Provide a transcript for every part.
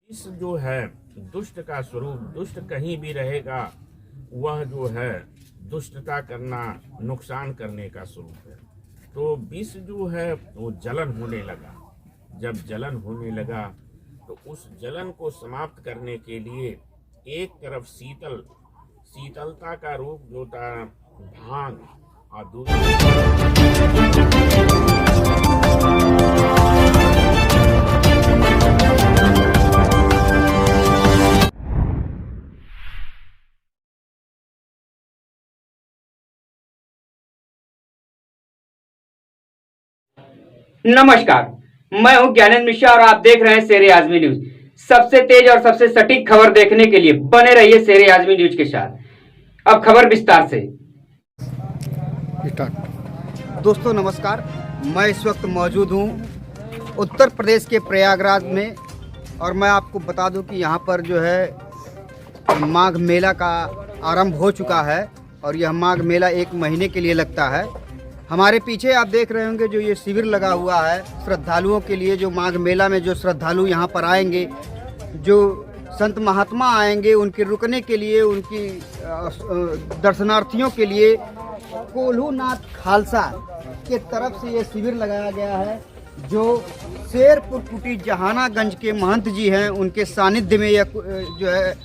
इस जो है दुष्ट का स्वरूप, दुष्ट कहीं भी रहेगा वह जो है दुष्टता करना, नुकसान करने का स्वरूप है। तो विष जो है वो जलन होने लगा। जब जलन होने लगा तो उस जलन को समाप्त करने के लिए एक तरफ शीतलता का रूप जो था भांग, और नमस्कार, मैं हूं ज्ञानेंद्र मिश्रा और आप देख रहे हैं शेर आजमी न्यूज। सबसे तेज और सबसे सटीक खबर देखने के लिए बने रहिए शेर आजमी न्यूज के साथ। अब खबर विस्तार से। दोस्तों नमस्कार, मैं इस वक्त मौजूद हूं उत्तर प्रदेश के प्रयागराज में और मैं आपको बता दूं कि यहां पर जो है माघ मेला का आरंभ हो चुका है और यह माघ मेला 1 महीने के लिए लगता है। हमारे पीछे आप देख रहे होंगे जो ये शिविर लगा हुआ है श्रद्धालुओं के लिए, जो माघ मेला में जो श्रद्धालु यहाँ पर आएंगे, जो संत महात्मा आएंगे, उनके रुकने के लिए, उनकी दर्शनार्थियों के लिए कोल्हूनाथ खालसा के तरफ से ये शिविर लगाया गया है, जो शेरपुर कुटी जहानागंज के महंत जी हैं उनके सानिध्य में यह जो है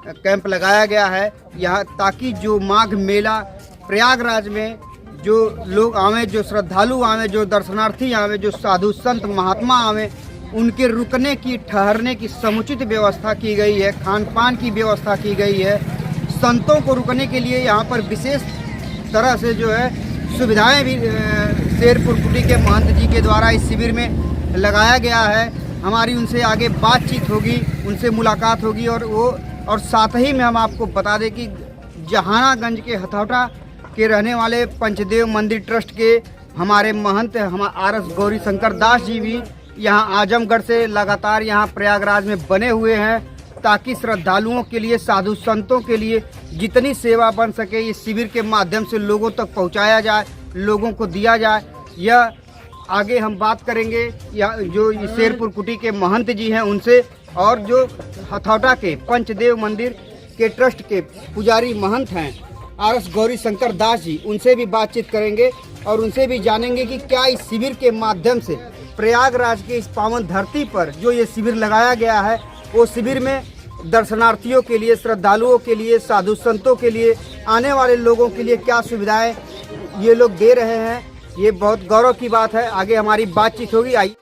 कैंप लगाया गया है यहाँ, ताकि जो माघ मेला प्रयागराज में जो लोग आवे, जो श्रद्धालु आवे, जो दर्शनार्थी आवे, जो साधु संत महात्मा आवे, उनके रुकने की, ठहरने की समुचित व्यवस्था की गई है। खान पान की व्यवस्था की गई है। संतों को रुकने के लिए यहाँ पर विशेष तरह से जो है सुविधाएं भी शेरपुर कुटी के महंत जी के द्वारा इस शिविर में लगाया गया है। हमारी उनसे आगे बातचीत होगी, उनसे मुलाकात होगी और साथ ही में हम आपको बता दें कि जहानागंज के हथौटा के रहने वाले पंचदेव मंदिर ट्रस्ट के हमारे महंत आरएस गौरी शंकर दास जी भी यहाँ आजमगढ़ से लगातार यहाँ प्रयागराज में बने हुए हैं, ताकि श्रद्धालुओं के लिए, साधु संतों के लिए जितनी सेवा बन सके इस शिविर के माध्यम से लोगों तक पहुँचाया जाए, लोगों को दिया जाए। यह आगे हम बात करेंगे या जो शेरपुर कुटी के महंत जी हैं उनसे, और जो हथौटा के पंचदेव मंदिर के ट्रस्ट के पुजारी महंत हैं आरएस गौरी शंकर दास जी, उनसे भी बातचीत करेंगे और उनसे भी जानेंगे कि क्या इस शिविर के माध्यम से प्रयागराज के इस पावन धरती पर जो ये शिविर लगाया गया है, वो शिविर में दर्शनार्थियों के लिए, श्रद्धालुओं के लिए, साधु संतों के लिए, आने वाले लोगों के लिए क्या सुविधाएं ये लोग दे रहे हैं। ये बहुत गौरव की बात है। आगे हमारी बातचीत होगी। आइए।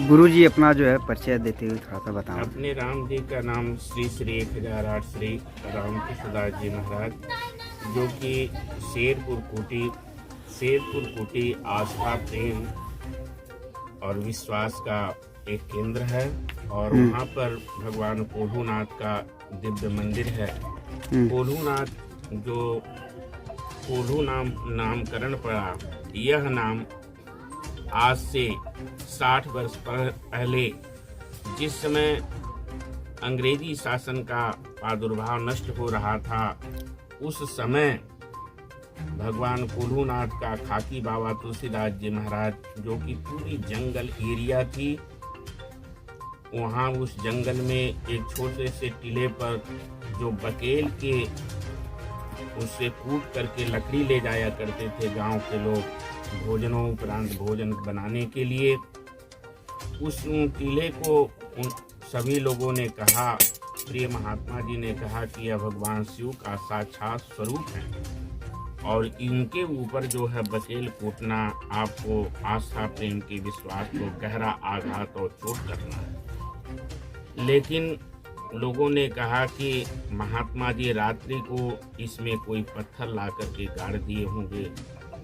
गुरुजी अपना जो है परिचय देते हुए थोड़ा सा बताएं। अपने राम जी का नाम श्री 1008 श्री राम कृष्णदास जी महाराज, जो कि शेरपुर कुटी आस्था, प्रेम और विश्वास का एक केंद्र है। और वहाँ पर भगवान कोल्हूनाथ का दिव्य मंदिर है। कोल्हूनाथ जो कोल्हू नामकरण पड़ा, यह नाम आज से 60 वर्ष पहले जिस समय अंग्रेजी शासन का प्रादुर्भाव नष्ट हो रहा था, उस समय भगवान कोल्हूनाथ का खाकी बाबा तुलसीदास जी महाराज, जो कि पूरी जंगल एरिया थी, वहाँ उस जंगल में एक छोटे से टीले पर जो बकेल के उससे कूट करके लकड़ी ले जाया करते थे गांव के लोग भोजनोपरांत भोजन बनाने के लिए, उस टीले को उन सभी लोगों ने कहा, प्रिय महात्मा जी ने कहा कि यह भगवान शिव का साक्षात स्वरूप है और इनके ऊपर जो है बकेल कूटना आपको आस्था, प्रेम के विश्वास को गहरा आघात और चोट करना है। लेकिन लोगों ने कहा कि महात्मा जी रात्रि को इसमें कोई पत्थर ला करके गाड़ दिए होंगे।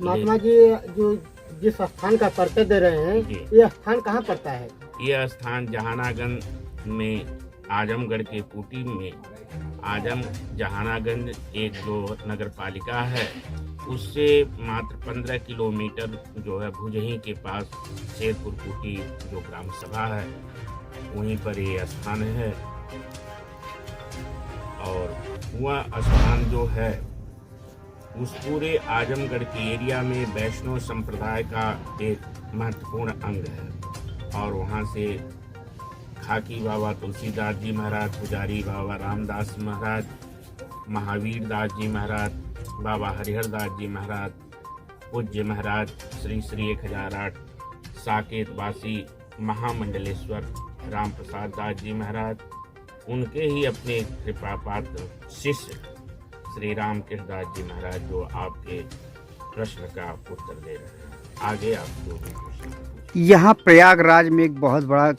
महात्मा जी जो जिस स्थान का परिचय दे रहे हैं, ये स्थान कहाँ पड़ता है? यह स्थान जहानागंज में आजमगढ़ के कुटी में जहानागंज एक जो नगर पालिका है, उससे मात्र 15 किलोमीटर जो है भुजही के पास शेरपुर कुटी जो ग्राम सभा है, वहीं पर ये स्थान है। और वह स्थान जो है उस पूरे आजमगढ़ के एरिया में वैष्णव संप्रदाय का एक महत्वपूर्ण अंग है। और वहाँ से खाकी बाबा तुलसीदास जी महाराज, पुजारी बाबा रामदास महाराज, महावीर दास जी महाराज, बाबा हरिहर दास जी महाराज, पूज्य महाराज श्री श्री 1008 साकेत वासी महामंडलेश्वर राम प्रसाद दास जी महाराज, उनके ही अपने कृपा पात्र शिष्य श्री राम कृष्ण दास जी महाराज, जो आपके प्रश्न का उत्तर दे रहे हैं। आगे आपको यहाँ प्रयागराज में एक बहुत बड़ा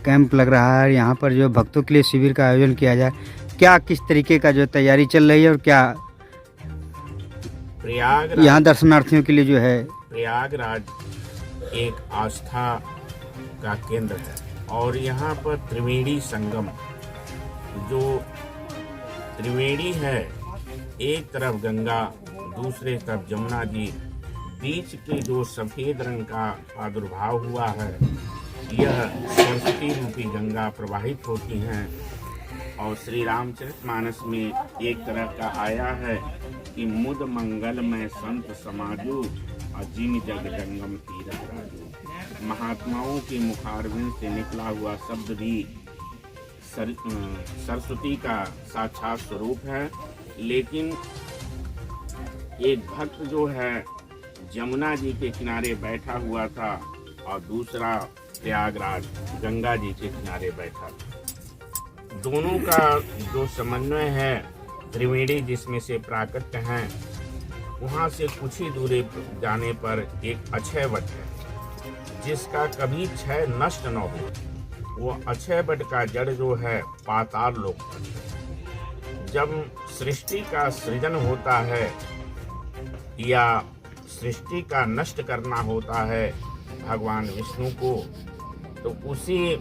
कैंप लग रहा है। यहाँ पर जो भक्तों के लिए शिविर का आयोजन किया जाए, क्या किस तरीके का जो तैयारी चल रही है और क्या प्रयागराज यहाँ दर्शनार्थियों के लिए जो है? प्रयागराज एक आस्था का केंद्र है और यहाँ पर त्रिवेणी संगम, जो त्रिवेणी है, एक तरफ गंगा, दूसरे तरफ जमुना जी, बीच के जो सफेद रंग का प्रादुर्भाव हुआ है, यह सरस्वती रूपी गंगा प्रवाहित होती हैं। और श्री रामचरितमानस में एक तरह का आया है कि मुद मंगल में संत समाजो अजिन जग जंगम तीरथ राजू। महात्माओं के मुखारविंद से निकला हुआ शब्द भी सरस्वती का साक्षात स्वरूप है। लेकिन एक भक्त जो है जमुना जी के किनारे बैठा हुआ था और दूसरा प्रयागराज गंगा जी के किनारे बैठा था। दोनों का जो समन्वय है, त्रिवेणी जिसमें से प्राकट्य हैं, वहाँ से कुछ ही दूरी जाने पर एक अक्षय वट है जिसका कभी क्षय नष्ट न हो। वो अक्षय वट का जड़ जो है पाताल लोक पर है। जब सृष्टि का सृजन होता है या सृष्टि का नष्ट करना होता है भगवान विष्णु को, तो उसी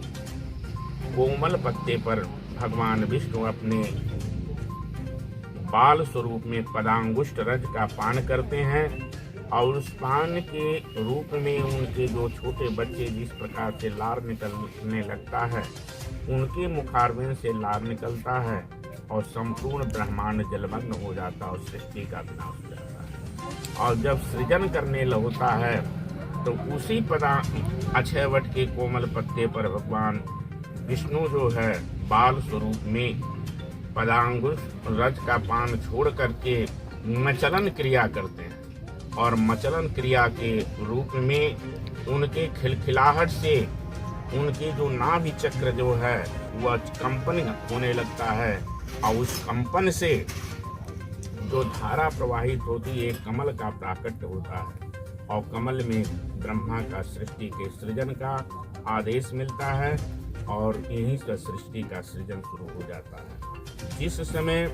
कोमल पत्ते पर भगवान विष्णु अपने बाल स्वरूप में पदांगुष्ठ रज का पान करते हैं और उस पान के रूप में उनके जो छोटे बच्चे जिस प्रकार से लार निकलने लगता है, उनके मुखारविंद से लार निकलता है और संपूर्ण ब्रह्मांड जलमग्न हो जाता है और सृष्टि का विनाश हो जाता है। और जब सृजन करने लगता है तो उसी अक्षय वट के कोमल पत्ते पर भगवान विष्णु जो है बाल स्वरूप में पदांगुष्ठ रज का पान छोड़ करके मचलन क्रिया करते हैं और मचलन क्रिया के रूप में उनके खिलखिलाहट से उनके जो नाभि चक्र जो है वह कंपन होने लगता है और उस कंपन से जो धारा प्रवाहित होती है कमल का प्राकट्य होता है और कमल में ब्रह्मा का सृष्टि के सृजन का आदेश मिलता है और यहीं से सृष्टि का सृजन शुरू हो जाता है। जिस समय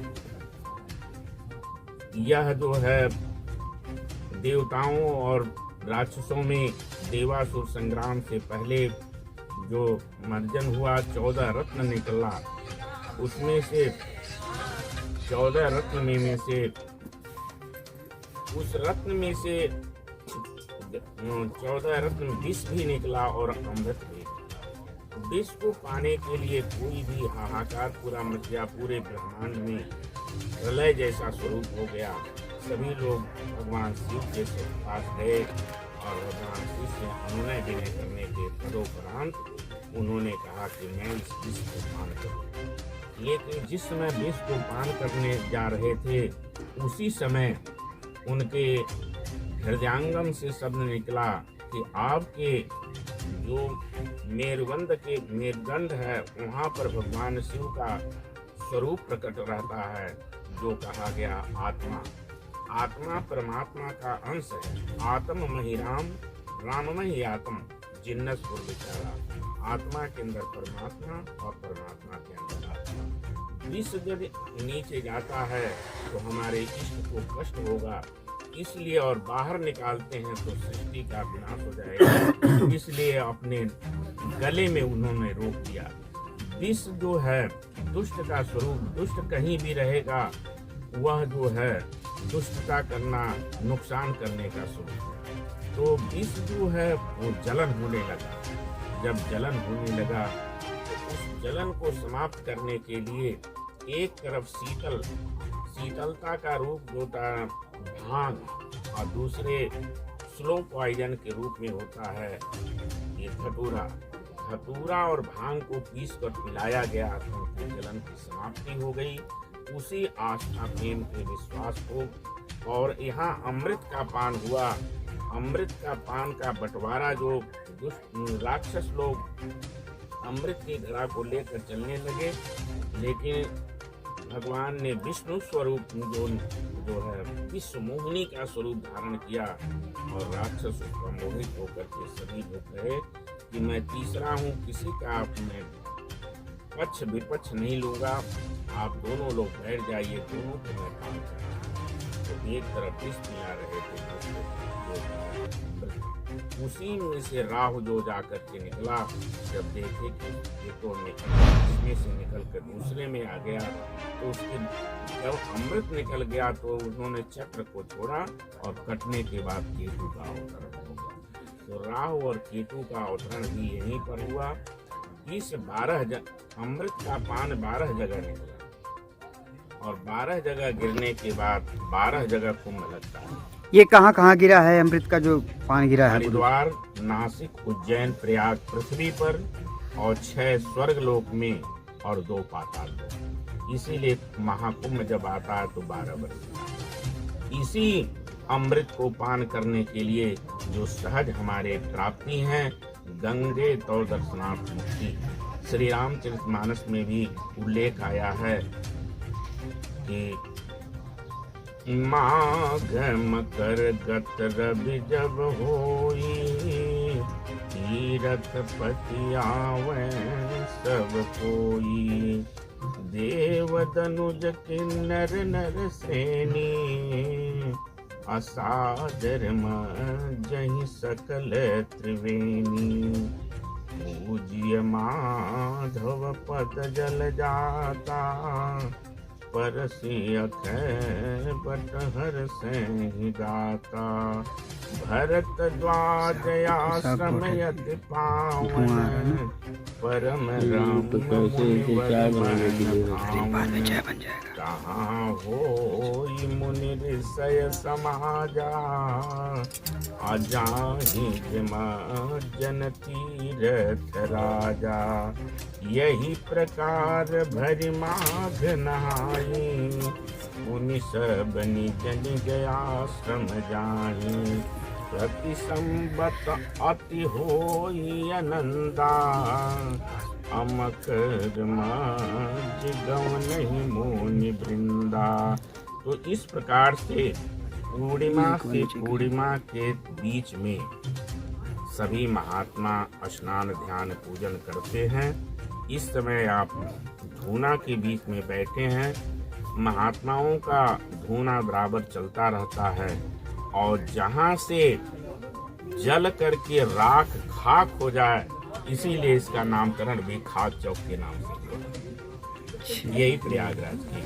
यह जो है देवताओं और राक्षसों में देवासुर संग्राम से पहले जो मर्जन हुआ, 14 रत्न निकला, उसमें से 14 रत्न में से उस रत्न में से 14 रत्न विष भी निकला और अमृत भी। विष को पाने के लिए कोई भी हाहाकार पूरा मच गया, पूरे ब्रह्मांड में प्रलय जैसा स्वरूप हो गया। सभी लोग भगवान शिव के पास गए और भगवान शिव से अनुनय विनय करने के तदोपरांत उन्होंने कहा कि मैं इस विष को पान करूं। लेकिन जिस समय विष को पान करने जा रहे थे, उसी समय उनके हृदयांगम से शब्द निकला कि आपके जो मेरुबंध के मेरुदंड है, वहाँ पर भगवान शिव का स्वरूप प्रकट रहता है, जो कहा गया आत्मा। आत्मा परमात्मा का अंश है। आत्म मही राम, राम मही आत्म, जिन्नस को विचारा। आत्मा के अंदर परमात्मा और परमात्मा के अंदर आत्मा। विष जब नीचे जाता है तो हमारे इष्ट को कष्ट होगा, इसलिए और बाहर निकालते हैं तो सृष्टि का विनाश हो जाएगा। इसलिए अपने गले में उन्होंने रोक दिया। विष जो है दुष्ट का स्वरूप, दुष्ट कहीं भी रहेगा, वह जो है दुष्टता करना, नुकसान करने का स्वरूप है। तो विष जो है वो जलन होने लगा। जब जलन होने लगा तो उस जलन को समाप्त करने के लिए एक तरफ शीतलता का रूप जो था भांग, और दूसरे स्लो पॉइजन के रूप में होता है ये धतूरा और भांग को पीस कर पिलाया गया तो जलन की समाप्ति हो गई। उसी आस्था प्रेम के विश्वास को, और यहाँ अमृत का पान हुआ। अमृत का पान का बंटवारा, जो राक्षस लोग अमृत की घड़ा को लेकर चलने लगे, लेकिन भगवान ने विष्णु स्वरूप जो है विश्व मोहिनी का स्वरूप धारण किया, और राक्षस उसका मोहित होकर के सभी लोग कहे कि मैं तीसरा हूँ, किसी का मैं पक्ष विपक्ष नहीं लूंगा, आप दोनों लोग बैठ जाइए, दोनों को मैं काम करूँगा। तो एक तरफ विष पिला रहे थे, उसी में से राहु जो जाकर के निकला, जब देखे कि ये तो इसमें से निकल कर दूसरे में आ गया, तो उसके जब अमृत निकल गया तो उन्होंने चक्र को छोड़ा और कटने के बाद केतु का अवतरण हो गया। तो राहु और केतु का अवतरण भी यहीं पर हुआ। इस अमृत का पान 12 जगह निकला, और 12 जगह गिरने के बाद 12 जगह कुंभ लगता है। ये कहाँ गिरा है अमृत का जो पानी गिरा है? हरिद्वार, नासिक, उज्जैन, प्रयाग पृथ्वी पर, और 6 स्वर्ग लोक में, और 2 पाताल लोक। इसीलिए महाकुंभ जब आता है तो 12 वर्ष। इसी अमृत को पान करने के लिए जो सहज हमारे प्राप्ति हैं, गंगे तो दर्शनार्थ मुक्ति। श्री रामचरितमानस में भी उल्लेख आया है कि माघ मकर गत रवि जब होई, तीरथ पति आवे सब कोई। देव दनुज किन्नर नर श्रेणी, असादर मजहि सकल त्रिवेणी। पूज्य माधव पद जल जाता, परसी अखै बटहर से गाता। भरत द्वाज आश्रम यति पावन, परम राम मुनिवर मन भावन। कहाँ होई मुनि ऋषय समाजा, अजाहि जन तीरथ राजा। यही प्रकार भरि माघ नहाई, मुनि सब निज निज आश्रम जाहि। प्रति संबत अति होई आनंदा, अमकर माज गवनहि मुनि वृंदा। तो इस प्रकार से पूर्णिमा से पूर्णिमा के बीच में सभी महात्मा स्नान ध्यान पूजन करते हैं। इस समय आप धूना के बीच में बैठे हैं, महात्माओं का धूना बराबर चलता रहता है, और जहां से जल करके राख खाक हो जाए, इसीलिए इसका नामकरण भी खाक चौक के नाम से हुआ। यही प्रयागराज की